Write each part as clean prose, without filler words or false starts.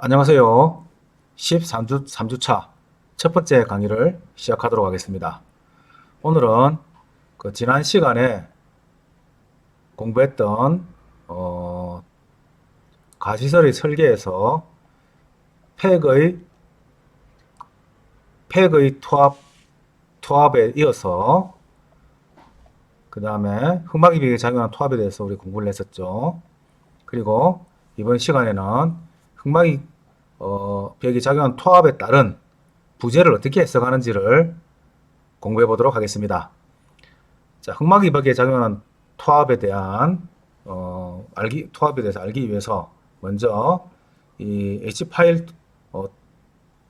안녕하세요. 13주차 첫 번째 강의를 시작하도록 하겠습니다. 오늘은 지난 시간에 공부했던 가시설의 설계에서 팩의 토합에 이어서 그 다음에 흑막이 비에 작용한 토합에 대해서 우리 공부를 했었죠. 그리고 이번 시간에는 흑막이 벽이 작용한 토합에 따른 부재를 어떻게 해석하는지를 공부해 보도록 하겠습니다. 자, 흑막이 벽에 작용하는 토합에 대한 토합에 대해서 알기 위해서 먼저 이 H파일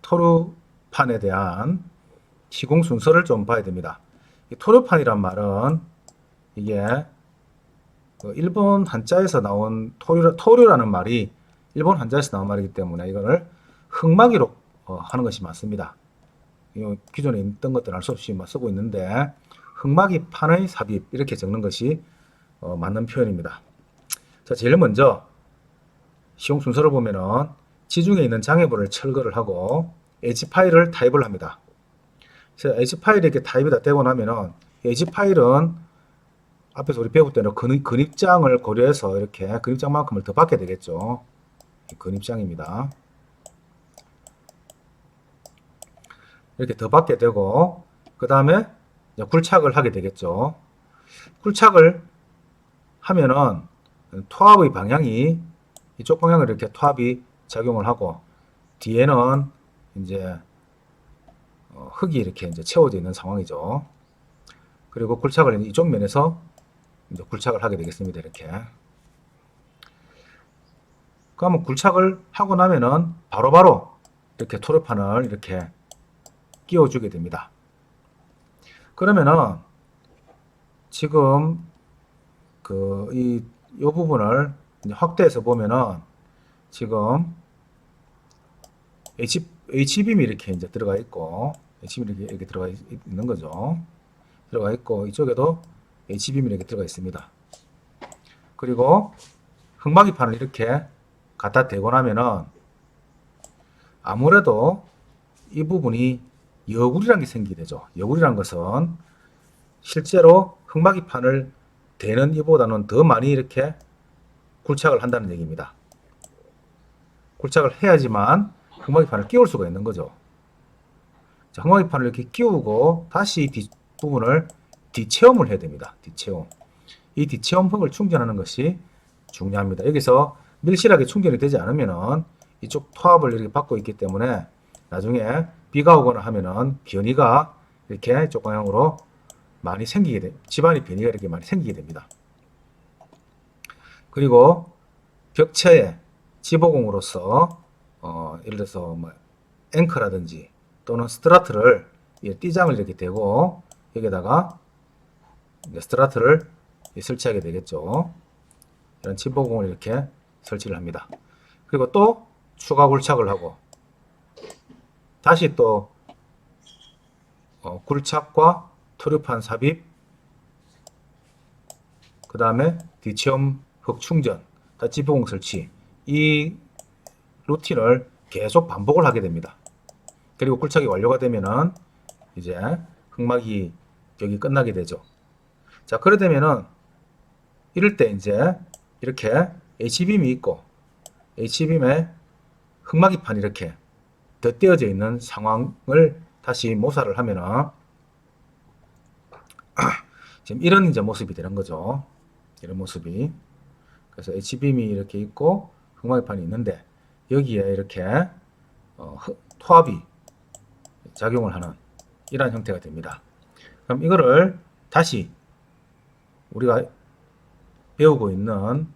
토르판에 대한 시공 순서를 좀 봐야 됩니다. 이 토르판이란 말은 이게 일본 한자에서 나온 토류라는 말이 일본 한자에서 나온 말이기 때문에 이거를 흑막이로 하는 것이 맞습니다. 기존에 있던 것들은 알 수 없이 쓰고 있는데 흑막이 판의 삽입 이렇게 적는 것이 맞는 표현입니다. 자, 제일 먼저 시공 순서를 보면은 지중해 있는 장애물을 철거를 하고 H파일을 타입을 합니다. 그래서 H파일이 이렇게 타입이 다 되고 나면은 H파일은 앞에서 우리 배울 때는 근입장을 고려해서 이렇게 근입장만큼을 더 받게 되겠죠. 근입장입니다. 이렇게 더 받게 되고 그 다음에 굴착을 하게 되겠죠. 굴착을 하면은 토합의 방향이 이쪽 방향으로 이렇게 토합이 작용을 하고 뒤에는 이제 흙이 이렇게 이제 채워져 있는 상황이죠. 그리고 굴착을 이쪽 면에서 이제 굴착을 하게 되겠습니다. 이렇게. 그러면 굴착을 하고 나면은 바로바로 이렇게 토르판을 이렇게 끼워주게 됩니다. 그러면은 지금 이 부분을 확대해서 보면은 지금 H빔이 이렇게 이제 들어가 있고 H빔이 이렇게 들어가 있는 거죠. 들어가 있고 이쪽에도 H빔이 이렇게 들어가 있습니다. 그리고 흑막이판을 이렇게 갖다 대고 나면은 아무래도 이 부분이 여굴이라는 게 생기게 되죠. 여굴이라는 것은 실제로 흑막이판을 대는 이보다는 더 많이 이렇게 굴착을 한다는 얘기입니다. 굴착을 해야지만 흑막이판을 끼울 수가 있는 거죠. 자, 흑막이판을 이렇게 끼우고 다시 이 뒷부분을 뒷체험을 해야 됩니다. 뒷체험. 이 뒷체험 흙을 충전하는 것이 중요합니다. 여기서 밀실하게 충전이 되지 않으면은 이쪽 토합을 이렇게 받고 있기 때문에 나중에 비가 오거나 하면은 변이가 이렇게 이쪽 방향으로 많이 생기게 돼. 집안의 변이가 이렇게 많이 생기게 됩니다. 그리고 벽체에 지보공으로서 예를 들어서 뭐 앵커라든지 또는 스트라트를 띠장을 이렇게 대고 여기다가 스트라트를 설치하게 되겠죠. 이런 지보공을 이렇게 설치를 합니다. 그리고 또 추가 굴착을 하고 다시 또 굴착과 토류판 삽입 그 다음에 뒤체험 흙 충전 지보공 설치 이 루틴을 계속 반복을 하게 됩니다. 그리고 굴착이 완료가 되면은 이제 흑막이 벽이 끝나게 되죠. 자, 그래 되면은 이럴 때 이제 이렇게 H빔이 있고 H빔에 흑막이판이 이렇게 덧대어져 있는 상황을 다시 모사를 하면은 지금 이런 이제 모습이 되는 거죠. 이런 모습이. 그래서 H빔이 이렇게 있고 흑막이판이 있는데 여기에 이렇게 토합이 작용을 하는 이러한 형태가 됩니다. 그럼 이거를 다시 우리가 배우고 있는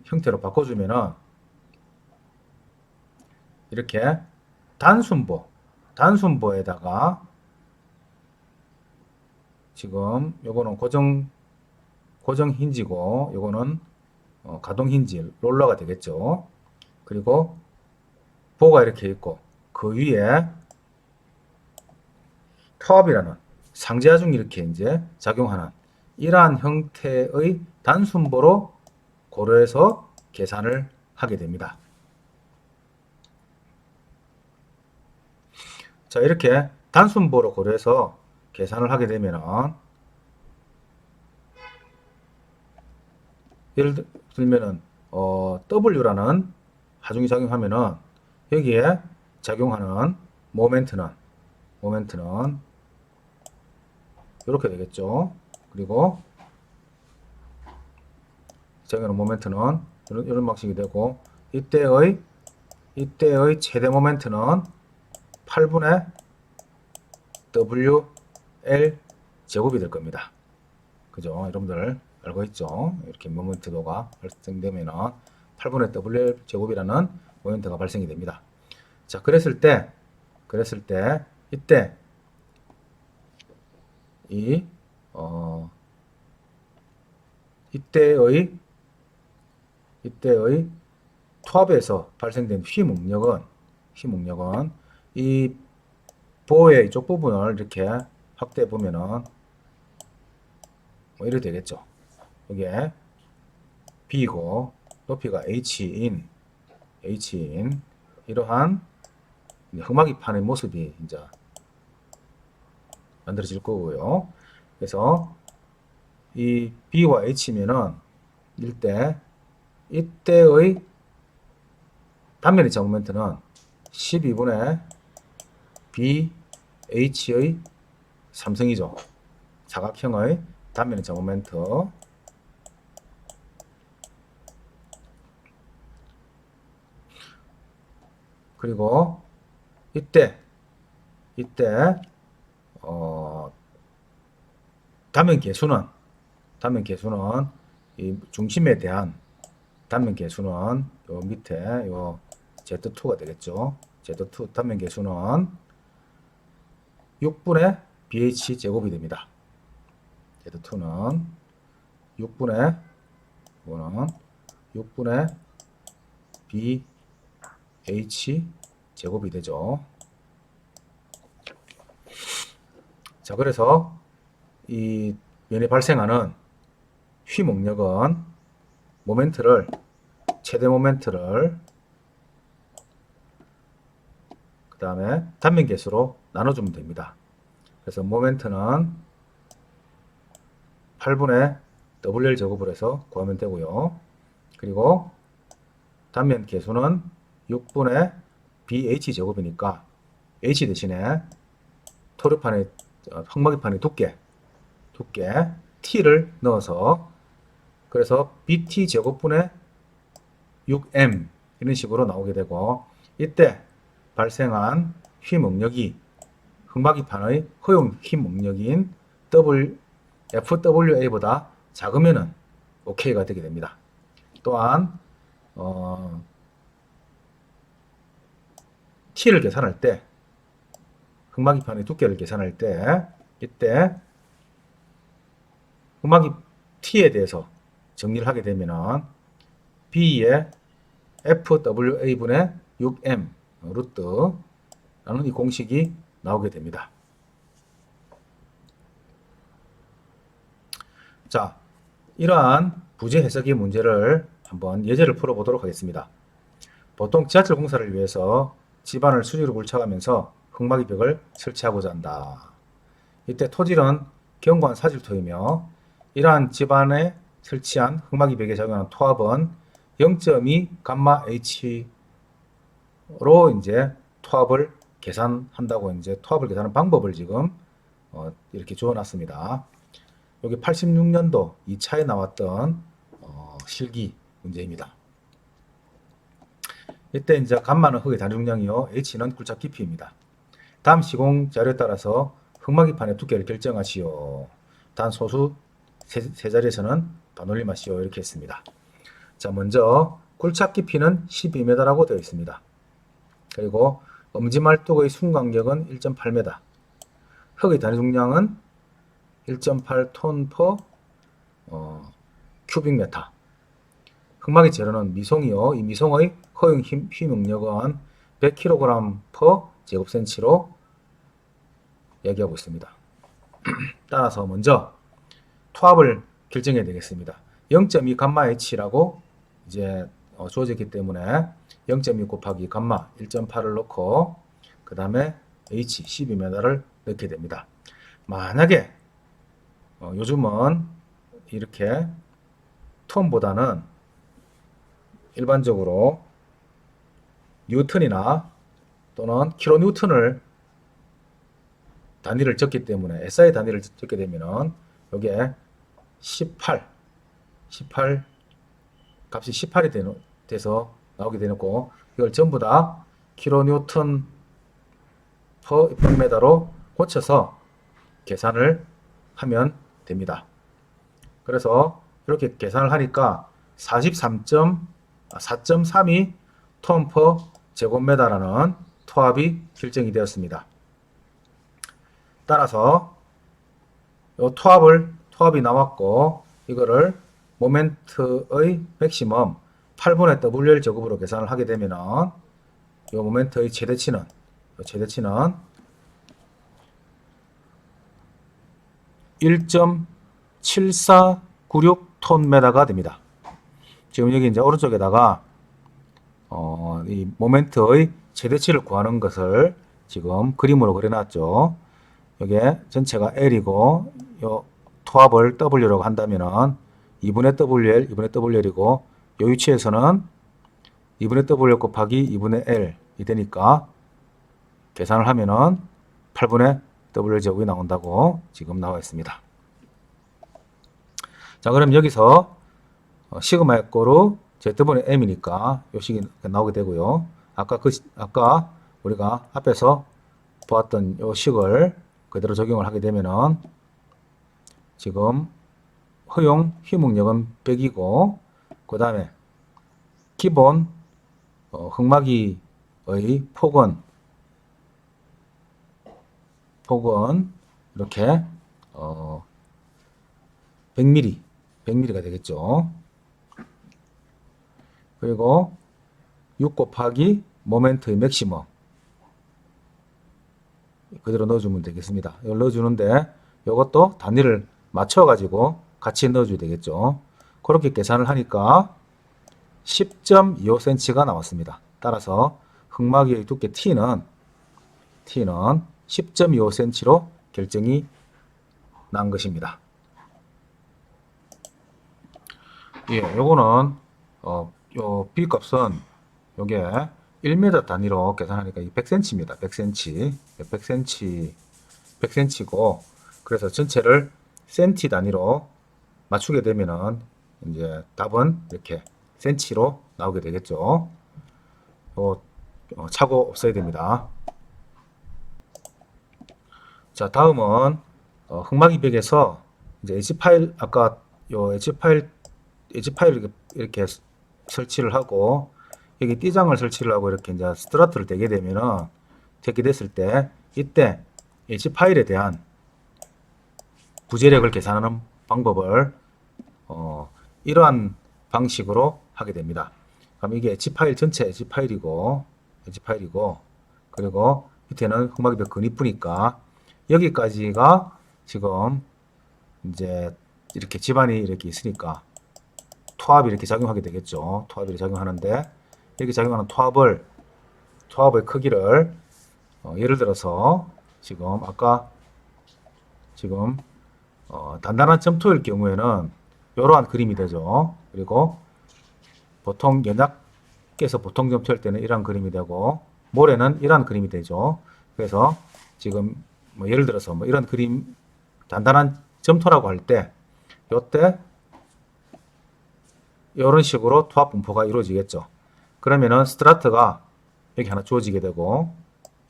형태로 바꿔주면은 이렇게 단순보에다가 지금 요거는 고정 힌지고 요거는 가동 힌지 롤러가 되겠죠. 그리고 보가 이렇게 있고 그 위에 터압이라는 상재하중이 이렇게 이제 작용하는 이러한 형태의 단순보로 고려해서 계산을 하게 됩니다. 자, 이렇게 단순보로 고려해서 계산을 하게 되면은 예를 들면은 W라는 하중이 작용하면은 여기에 작용하는 모멘트는 이렇게 되겠죠. 그리고 작용하는 모멘트는 이런 방식이 되고 이때의 최대 모멘트는 8분의 WL 제곱이 될 겁니다. 그죠? 여러분들 알고 있죠? 이렇게 모멘트도가 발생되면은 8분의 WL 제곱이라는 모멘트가 발생이 됩니다. 자, 그랬을 때 이때 이때의 투합에서 발생된 휘목력은 이 보의 이쪽 부분을 이렇게 확대해 보면은 뭐 이렇게 되겠죠. 여기에 B고 높이가 H인 이러한 흑막이 파는 모습이 이제 만들어질 거고요. 그래서 이 B와 H면은 이때의 단면의 모멘트는 12분의 BH의 3승이죠. 사각형의 단면의 모멘트. 그리고 이때 단면 계수는 이 중심에 대한 단면 계수는 요 밑에 요 Z2가 되겠죠. Z2 단면 계수는 6분의 BH 제곱이 됩니다. Z2는 6분의 BH 제곱이 되죠. 자, 그래서 이 면에 발생하는 휘목력은 최대 모멘트를 그 다음에 단면 계수로 나눠주면 됩니다. 그래서 모멘트는 8분의 WL 제곱을 해서 구하면 되고요. 그리고 단면 계수는 6분의 BH 제곱이니까 H 대신에 토르판의 흙막이판의 두께 T를 넣어서 그래서 BT 제곱분의 6M 이런 식으로 나오게 되고 이때 발생한 휘목력이 흙막이판의 허용 휘목력인 FWA보다 작으면은 OK가 되게 됩니다. 또한 T를 계산할 때 흙막이판의 두께를 계산할 때 이때 흙막이 T에 대해서 정리를 하게 되면은 B의 FWA분의 6M 루트라는 이 공식이 나오게 됩니다. 자, 이러한 부재 해석의 문제를 한번 예제를 풀어보도록 하겠습니다. 보통 지하철 공사를 위해서 집안을 수직으로 굴착하면서 흙막이 벽을 설치하고자 한다. 이때 토질은 견고한 사질토이며 이러한 집안에 설치한 흙막이 벽에 작용하는 토합은 0.2 감마 H로 이제 토합을 계산한다고 이제 토합을 계산하는 방법을 지금 이렇게 주어놨습니다. 여기 86년도 2차에 나왔던 실기 문제입니다. 이때 이제 감마는 흙의 단중량이요, H는 굴착 깊이입니다. 다음 시공 자료에 따라서 흙막이판의 두께를 결정하시오. 단 소수 세 자리에서는 반올림하시오. 이렇게 했습니다. 자, 먼저 굴착 깊이는 12m라고 되어 있습니다. 그리고 엄지말뚝의 순간격은 1.8m. 흙의 단위 중량은 1.8톤 per 큐빅미터. 흙막이 재료는 미송이요. 이 미송의 허용 휘목력은 100kg per 제곱센치로 얘기하고 있습니다. 따라서 먼저 토합을 결정해야 되겠습니다. 0.2 감마 H라고 이제 주어졌기 때문에 0.2 곱하기 감마 1.8을 넣고 그 다음에 H 12m를 넣게 됩니다. 만약에 요즘은 이렇게 톤보다는 일반적으로 뉴턴이나 또는 킬로뉴턴을 단위를 적기 때문에 SI 단위를 적게 되면은 여기에 18 값이 18이 돼서 나오게 되고 이걸 전부 다 킬로뉴턴 퍼 평메다로 고쳐서 계산을 하면 됩니다. 그래서 이렇게 계산을 하니까 4.32 톤 퍼 제곱미터라는 토합이 결정이 되었습니다. 따라서 이 토합이 나왔고 이거를 모멘트의 맥시멈 8분의 WL 제곱으로 계산을 하게 되면은 이 모멘트의 최대치는 1.7496톤메다가 됩니다. 지금 여기 이제 오른쪽에다가 이 모멘트의 최대치를 구하는 것을 지금 그림으로 그려놨죠. 이게 전체가 L이고 요 토합을 W라고 한다면은 2분의 WL, 2분의 WL이고 요 위치에서는 2분의 WL 곱하기 2분의 L이 되니까 계산을 하면은 8분의 WL 제곱이 나온다고 지금 나와 있습니다. 자, 그럼 여기서 시그마의 꼴로 Z분의 M이니까 요 식이 나오게 되고요. 아까 우리가 앞에서 보았던 요 식을 그대로 적용을 하게 되면은 지금 허용 휘묵력은 100이고 그 다음에 기본 흙막이의 폭은 이렇게 100mm가 되겠죠. 그리고 6 곱하기 모멘트의 맥시멈 그대로 넣어주면 되겠습니다. 이걸 넣어주는데 이것도 단위를 맞춰가지고 같이 넣어줘야 되겠죠. 그렇게 계산을 하니까 10.25cm가 나왔습니다. 따라서 흙막이의 두께 T는 10.25cm로 결정이 난 것입니다. 예, 요거는 요 B 값은 요게 1m 단위로 계산하니까 100cm입니다. 100cm고 그래서 전체를 cm 단위로 맞추게 되면은 이제 답은 이렇게 cm로 나오게 되겠죠. 차고 없어야 됩니다. 자, 다음은 흙막이벽에서 이제 H 파일 아까 요 H 파일 이렇게 설치를 하고 여기 띠장을 설치를 하고 이렇게 이제 스트라트를 대게 되면은 대게 됐을 때 이때 H 파일에 대한 부재력을 계산하는 방법을 이러한 방식으로 하게 됩니다. 그럼 이게 H 파일 전체 H 파일이고 그리고 밑에는 흙막이벽 근입부니까 여기까지가 지금 이제 이렇게 집안이 이렇게 있으니까 토합이 이렇게 작용하게 되겠죠. 토합이 작용하는데 이렇게 작용하는 토합의 크기를 예를 들어서 지금 아까 단단한 점토일 경우에는 이러한 그림이 되죠. 그리고 보통 연약해서 보통 점토일 때는 이러한 그림이 되고 모래는 이러한 그림이 되죠. 그래서 지금 뭐 예를 들어서 뭐 이런 그림 단단한 점토라고 할 때 요때 이런 식으로 토합 분포가 이루어지겠죠. 그러면은 스트라트가 여기 하나 주어지게 되고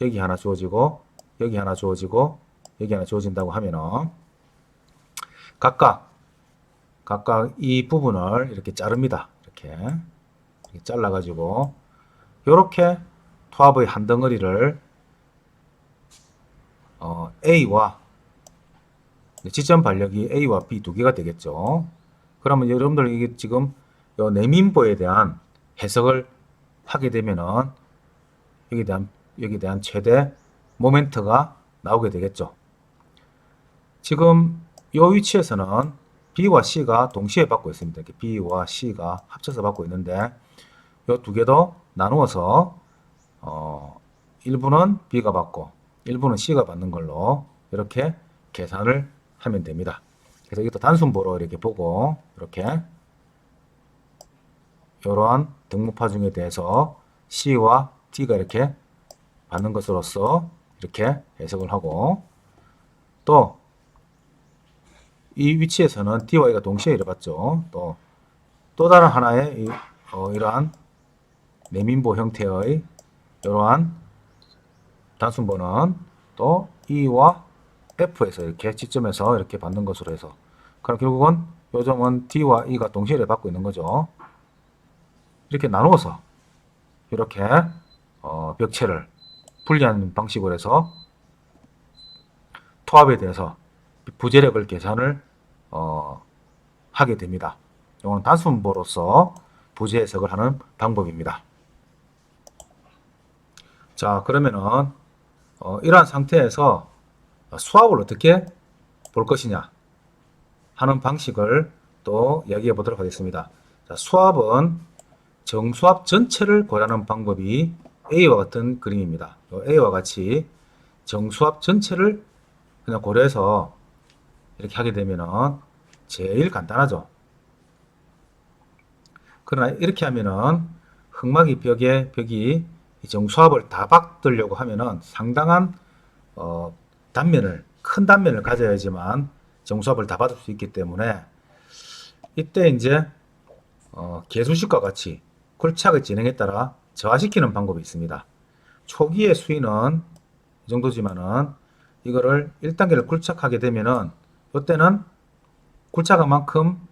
여기 하나 주어지고 여기 하나 주어지고 여기 하나 주어진다고 하면은 각각 이 부분을 이렇게 자릅니다. 이렇게 잘라 가지고 이렇게 토합의 한 덩어리를 A와 지점 반력이 A와 B 두 개가 되겠죠. 그러면 여러분들 이게 지금 요 내민보에 대한 해석을 하게 되면은 여기에 대한 최대 모멘트가 나오게 되겠죠. 지금 요 위치에서는 B와 C가 동시에 받고 있습니다. 이렇게 B와 C가 합쳐서 받고 있는데 이 두 개도 나누어서 일부는 B가 받고 일부는 C가 받는 걸로 이렇게 계산을 하면 됩니다. 그래서 이것도 단순보로 이렇게 보고 이렇게 이러한 등목파 중에 대해서 C와 D가 이렇게 받는 것으로서 이렇게 해석을 하고 또 이 위치에서는 D와 E가 동시에 이뤄봤죠. 또 다른 하나의 이러한 내민보 형태의 이러한 단순보는 또 E와 F에서 이렇게 지점에서 이렇게 받는 것으로 해서 그럼 결국은 요점은 D와 E가 동시에 받고 있는 거죠. 이렇게 나누어서 이렇게 벽체를 분리하는 방식으로 해서 토합에 대해서 부재력을 계산을 하게 됩니다. 이거는 단순보로서 부재 해석을 하는 방법입니다. 자, 그러면은 이러한 상태에서 수압을 어떻게 볼 것이냐 하는 방식을 또 이야기해 보도록 하겠습니다. 자, 수압은 정수압 전체를 고려하는 방법이 A와 같은 그림입니다. A와 같이 정수압 전체를 그냥 고려해서 이렇게 하게 되면은 제일 간단하죠. 그러나 이렇게 하면은 흙막이 벽이 정수압을 다 받으려고 하면은 상당한 큰 단면을 가져야지만 정수압을 다 받을 수 있기 때문에 이때 이제 개수식과 같이 굴착의 진행에 따라 저하시키는 방법이 있습니다. 초기의 수위는 이 정도지만은 이거를 1단계를 굴착하게 되면은 이때는 굴착한 만큼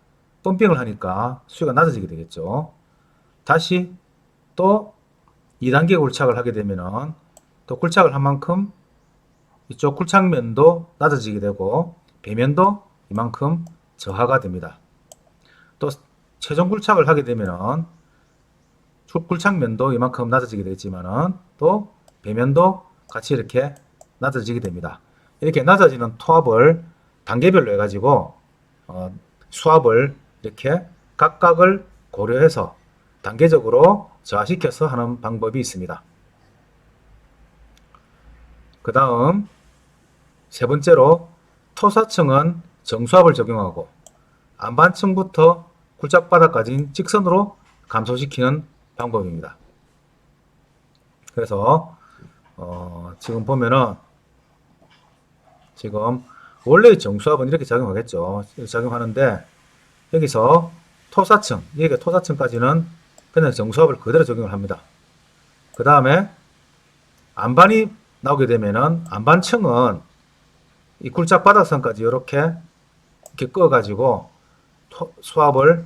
펌핑을 하니까 수위가 낮아지게 되겠죠. 다시 또 2단계 굴착을 하게 되면은 또 굴착을 한 만큼 이쪽 굴착면도 낮아지게 되고 배면도 이만큼 저하가 됩니다. 또 최종 굴착을 하게 되면은 굴착면도 이만큼 낮아지게 되지만은 또 배면도 같이 이렇게 낮아지게 됩니다. 이렇게 낮아지는 토합을 단계별로 해가지고 수압을 이렇게 각각을 고려해서 단계적으로 저하시켜서 하는 방법이 있습니다. 그 다음 세 번째로 토사층은 정수압을 적용하고 안반층부터 굴착바닥까지 직선으로 감소시키는 방법입니다. 그래서 지금 보면은 지금 원래의 정수압은 이렇게 작용하겠죠. 이렇게 작용하는데 여기서 토사층, 여기가 토사층까지는 그냥 정수압을 그대로 적용을 합니다. 그 다음에 안반이 나오게 되면은 안반층은 이 굴착 바닥선까지 이렇게 꺼가지고 수압을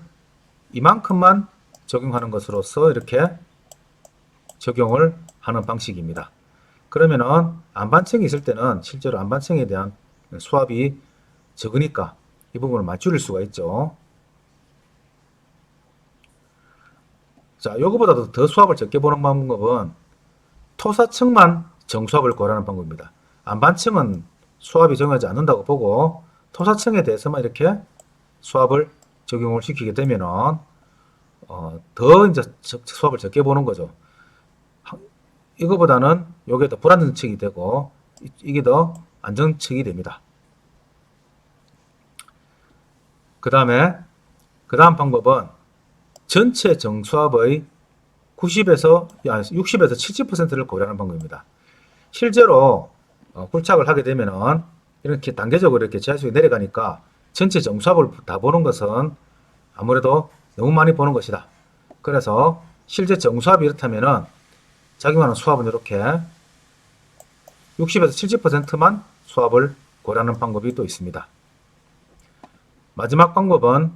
이만큼만 적용하는 것으로서 이렇게 적용을 하는 방식입니다. 그러면은 안반층이 있을 때는 실제로 안반층에 대한 수압이 적으니까 이 부분을 많이 줄일 수가 있죠. 자, 요거보다도 더 수압을 적게 보는 방법은 토사층만 정수압을 고려하는 방법입니다. 안반층은 수압이 정하지 않는다고 보고 토사층에 대해서만 이렇게 수압을 적용을 시키게 되면은 더 이제 수압을 적게 보는 거죠. 이거보다는 이게 더 불안정층이 되고 이게 더 안정층이 됩니다. 그 다음 방법은 전체 정수압의 60에서 70%를 고려하는 방법입니다. 실제로 굴착을 하게 되면은 이렇게 단계적으로 이렇게 지하수가 내려가니까 전체 정수압을 다 보는 것은 아무래도 너무 많이 보는 것이다. 그래서 실제 정수압이 이렇다면은 작용하는 수압은 이렇게 60에서 70%만 수압을 고려하는 방법이 또 있습니다. 마지막 방법은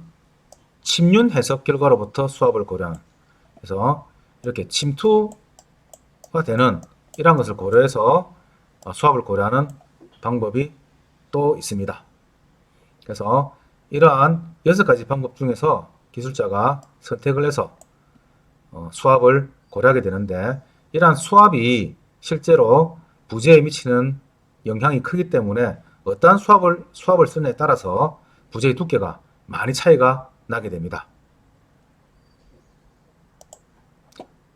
침륜 해석 결과로부터 수압을 고려하는, 그래서 이렇게 침투가 되는 이러한 것을 고려해서 수압을 고려하는 방법이 또 있습니다. 그래서 이러한 6가지 방법 중에서 기술자가 선택을 해서 수압을 고려하게 되는데, 이러한 수압이 실제로 부재에 미치는 영향이 크기 때문에 어떠한 수압을 쓰느냐에 따라서 부재의 두께가 많이 차이가 나게 됩니다.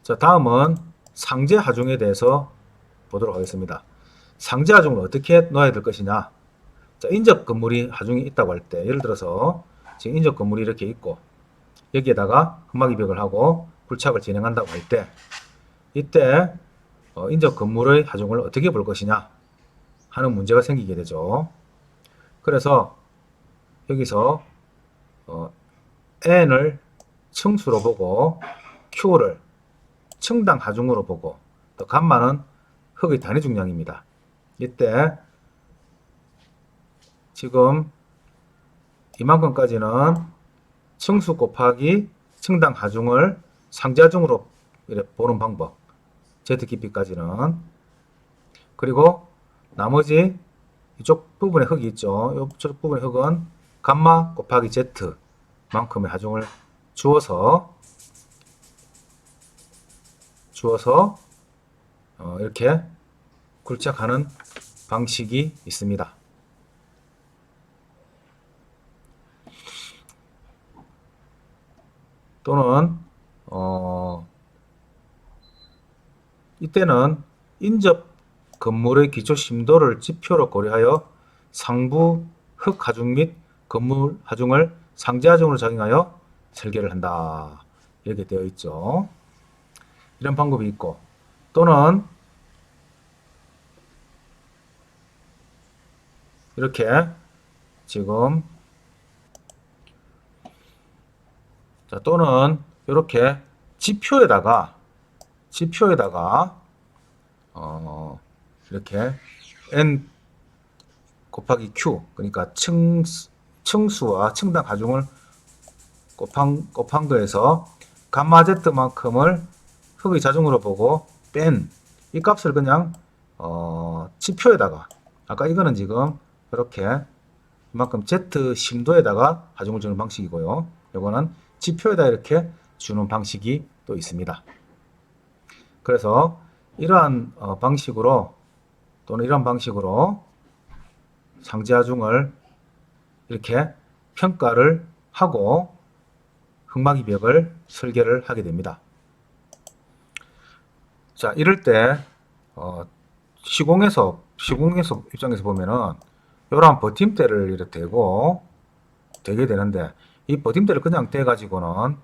자, 다음은 상제 하중에 대해서 보도록 하겠습니다. 상제 하중을 어떻게 넣어야 될 것이냐. 자, 인접 건물이 하중이 있다고 할 때, 예를 들어서 지금 인접 건물이 이렇게 있고 여기에다가 흙막이벽을 하고 굴착을 진행한다고 할 때, 이때 인접 건물의 하중을 어떻게 볼 것이냐 하는 문제가 생기게 되죠. 그래서 여기서 n을 층수로 보고 q를 층당 하중으로 보고, 또 감마는 흙의 단위 중량입니다. 이때 지금 이만큼까지는 층수 곱하기 층당 하중을 상제 하중으로 보는 방법, Z 깊이까지는. 그리고 나머지 이쪽 부분에 흙이 있죠. 이쪽 부분의 흙은 감마 곱하기 Z 만큼의 하중을 주어서 이렇게 굴착하는 방식이 있습니다. 또는 이때는 인접 건물의 기초 심도를 지표로 고려하여 상부 흙 하중 및 건물 하중을 상제 하중으로 작용하여 설계를 한다. 이렇게 되어 있죠. 이런 방법이 있고, 또는 이렇게 지금 또는 이렇게 지표에다가 이렇게 n 곱하기 q, 그러니까 층수와 층당 하중을 곱한 거에서 감마 z만큼을 흙의 자중으로 보고 뺀 이 값을 그냥 지표에다가, 아까 이거는 지금 이렇게 이만큼 z 심도에다가 하중을 주는 방식이고요. 이거는 지표에다 이렇게 주는 방식이 또 있습니다. 그래서 이러한 방식으로, 또는 이런 방식으로 상제 하중을 이렇게 평가를 하고 흙막이벽을 설계를 하게 됩니다. 자, 이럴 때 시공에서 입장에서 보면은 이러한 버팀대를 이렇게 대고 되게 되는데, 이 버팀대를 그냥 대 가지고는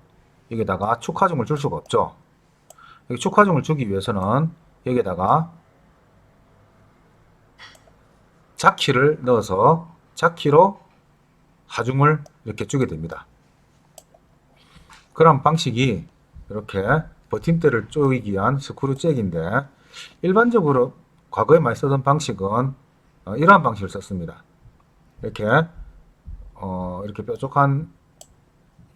여기다가 축하중을 줄 수가 없죠. 여기 축하중을 주기 위해서는 여기에다가 자키를 넣어서 자키로 하중을 이렇게 주게 됩니다. 그런 방식이 이렇게 버팀대를 조이기 위한 스크류 잭인데, 일반적으로 과거에 많이 쓰던 방식은 이러한 방식을 썼습니다. 이렇게 이렇게 뾰족한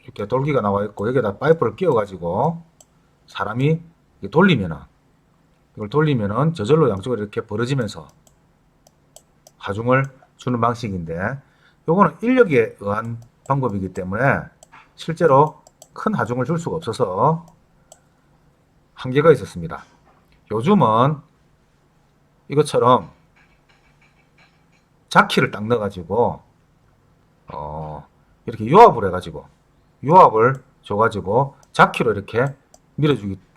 이렇게 돌기가 나와 있고, 여기에다 파이프를 끼워 가지고 사람이 돌리면은, 이걸 돌리면은 저절로 양쪽으로 이렇게 벌어지면서 하중을 주는 방식인데, 요거는 인력에 의한 방법이기 때문에 실제로 큰 하중을 줄 수가 없어서 한계가 있었습니다. 요즘은 이것처럼 자키를 딱 넣어가지고 이렇게 유압을 줘가지고 자키로 이렇게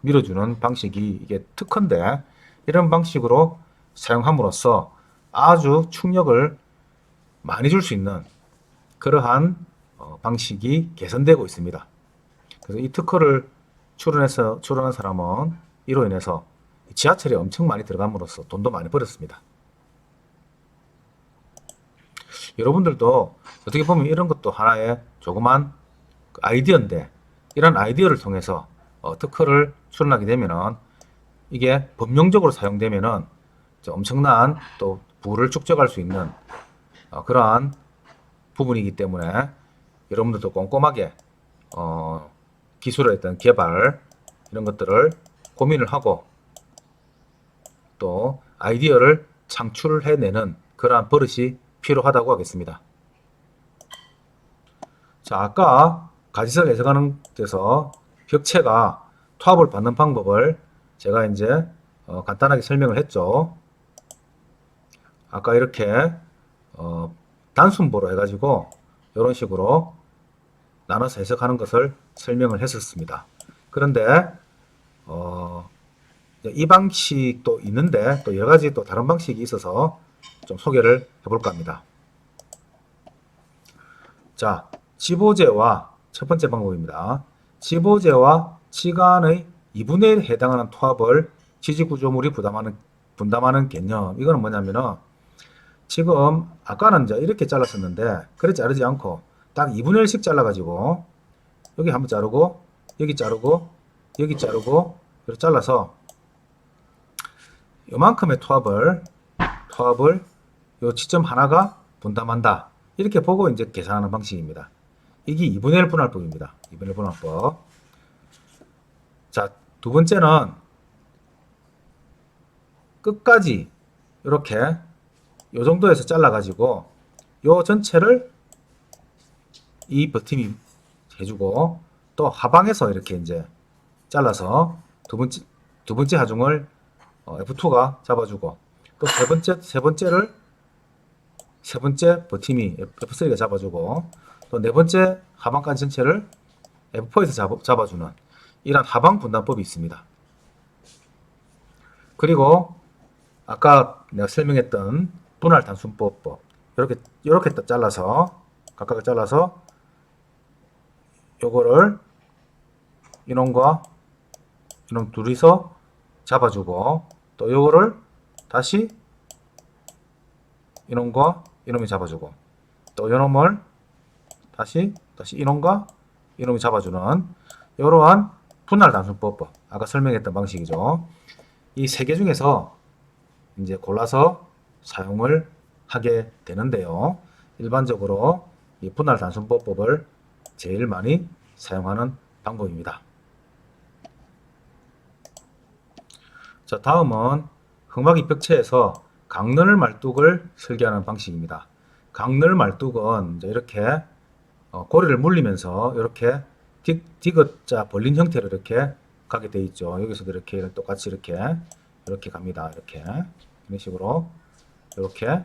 밀어주는 방식이 이게 특허인데, 이런 방식으로 사용함으로써 아주 충력을 많이 줄 수 있는 그러한 방식이 개선되고 있습니다. 그래서 이 특허를 출원한 사람은 이로 인해서 지하철에 엄청 많이 들어감으로써 돈도 많이 벌었습니다. 여러분들도 어떻게 보면 이런 것도 하나의 조그만 아이디어인데, 이런 아이디어를 통해서 특허를 출원하게 되면은, 이게 법령적으로 사용되면은 엄청난 또 부를 축적할 수 있는 그러한 부분이기 때문에, 여러분들도 꼼꼼하게 기술에 어떤 개발 이런 것들을 고민을 하고 또 아이디어를 창출해내는 그러한 버릇이 필요하다고 하겠습니다. 자, 아까 가지설 해석하는 데서 벽체가 투합을 받는 방법을 제가 이제 간단하게 설명을 했죠. 아까 이렇게 단순보로 해가지고 이런 식으로 나눠서 해석하는 것을 설명을 했었습니다. 그런데 이 방식도 있는데 또 여러 가지 또 다른 방식이 있어서 좀 소개를 해볼까 합니다. 자, 지보제와 첫 번째 방법입니다. 지보제와 치간의 2분의 1에 해당하는 토합을 지지구조물이 분담하는 개념. 이거는 뭐냐면은 지금 아까는 이제 이렇게 잘랐었는데 그래 자르지 않고 딱 2분의 1씩 잘라가지고 여기 한번 자르고 여기 자르고 여기 자르고 이렇게 잘라서 요만큼의 토합을 요 지점 하나가 분담한다. 이렇게 보고 이제 계산하는 방식입니다. 이게 2분의 1 분할법입니다. 2분의 1 분할법. 자, 두 번째는 끝까지 이렇게 요 정도에서 잘라가지고 요 전체를 이 버팀이 해주고 또 하방에서 이렇게 이제 잘라서 두 번째 하중을 F2가 잡아주고 또 세 번째 버팀이 F3가 잡아주고 또 네 번째 하방까지 전체를 F4에서 잡아주는 이런 하방 분담법이 있습니다. 그리고 아까 내가 설명했던 분할 단순법법 이렇게 딱 잘라서 각각을 잘라서 요거를 이놈과 이놈 둘이서 잡아주고 또 요거를 다시 이놈과 이놈이 잡아주고 또 요놈을 다시 이놈과 이놈이 잡아주는 이러한 분할 단순법법 아까 설명했던 방식이죠. 이 세 개 중에서 이제 골라서 사용을 하게 되는데요. 일반적으로 이 분할 단순법법을 제일 많이 사용하는 방법입니다. 자, 다음은 흑막 입벽체에서 강늘 말뚝을 설계하는 방식입니다. 강늘 말뚝은 이제 이렇게 고리를 물리면서 이렇게 디귿자 벌린 형태로 이렇게 가게 돼 있죠. 여기서도 이렇게 똑같이 이렇게 갑니다. 이렇게 이런 식으로 이렇게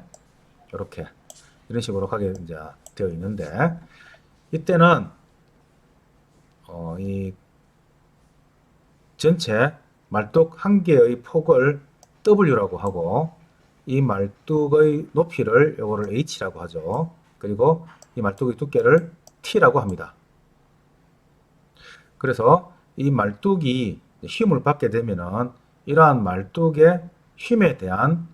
이런 식으로 가게 이제 되어 있는데 이때는 이 전체 말뚝 한 개의 폭을 W라고 하고 이 말뚝의 높이를 요거를 H라고 하죠. 그리고 이 말뚝의 두께를 T라고 합니다. 그래서 이 말뚝이 힘을 받게 되면은 이러한 말뚝의 힘에 대한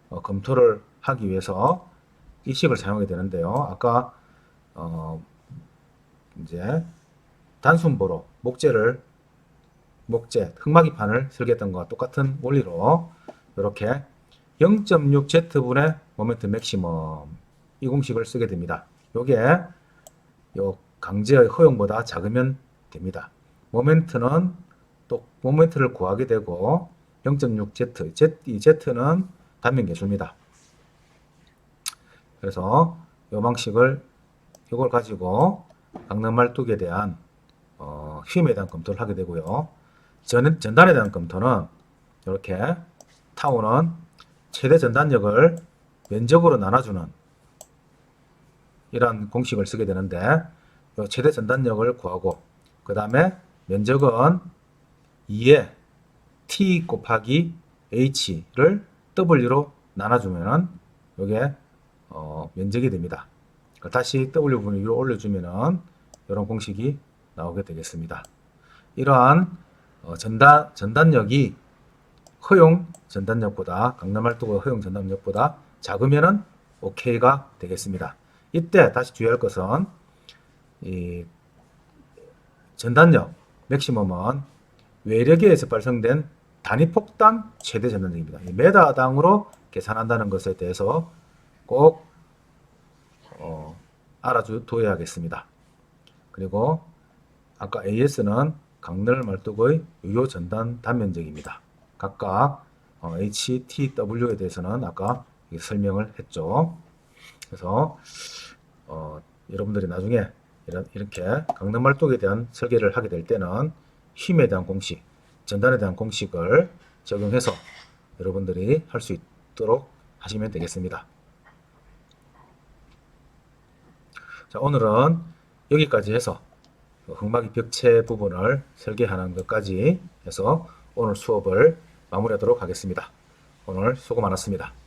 검토를 하기 위해서 이 식을 사용하게 되는데요. 아까 이제 단순보로 흑막이판을 설계했던 것과 똑같은 원리로 이렇게 0.6Z분의 모멘트 맥시멈 이 공식을 쓰게 됩니다. 요게 요 강제의 허용보다 작으면 됩니다. 모멘트는 또 모멘트를 구하게 되고 0.6Z, 이 Z는 단면 계수입니다. 그래서 요 방식을 이걸 가지고 강능 말뚝에 대한 힘에 대한 검토를 하게 되고요. 전단에 대한 검토는 이렇게 타우는 최대 전단력을 면적으로 나눠주는 이런 공식을 쓰게 되는데 최대 전단력을 구하고 그 다음에 면적은 2에 T 곱하기 H를 W로 나눠주면은 이게 면적이 됩니다. 다시 W분을 위로 올려주면은 이런 공식이 나오게 되겠습니다. 이러한 전단력이 허용 전단력보다 강남말뚝의 허용 전단력보다 작으면은 OK가 되겠습니다. 이때 다시 주의할 것은 이 전단력 맥시멈은 외력에 의해서 발생된 단위폭당 최대 전단력입니다. 메다당으로 계산한다는 것에 대해서 꼭 알아두어야겠습니다. 그리고 아까 AS는 강늘 말뚝의 유효 전단 단면적입니다. 각각 HTW에 대해서는 아까 설명을 했죠. 그래서 여러분들이 나중에 이렇게 강능 말뚝에 대한 설계를 하게 될 때는 힘에 대한 공식, 전단에 대한 공식을 적용해서 여러분들이 할 수 있도록 하시면 되겠습니다. 자, 오늘은 여기까지 해서 흙막이 벽체 부분을 설계하는 것까지 해서 오늘 수업을 마무리하도록 하겠습니다. 오늘 수고 많았습니다.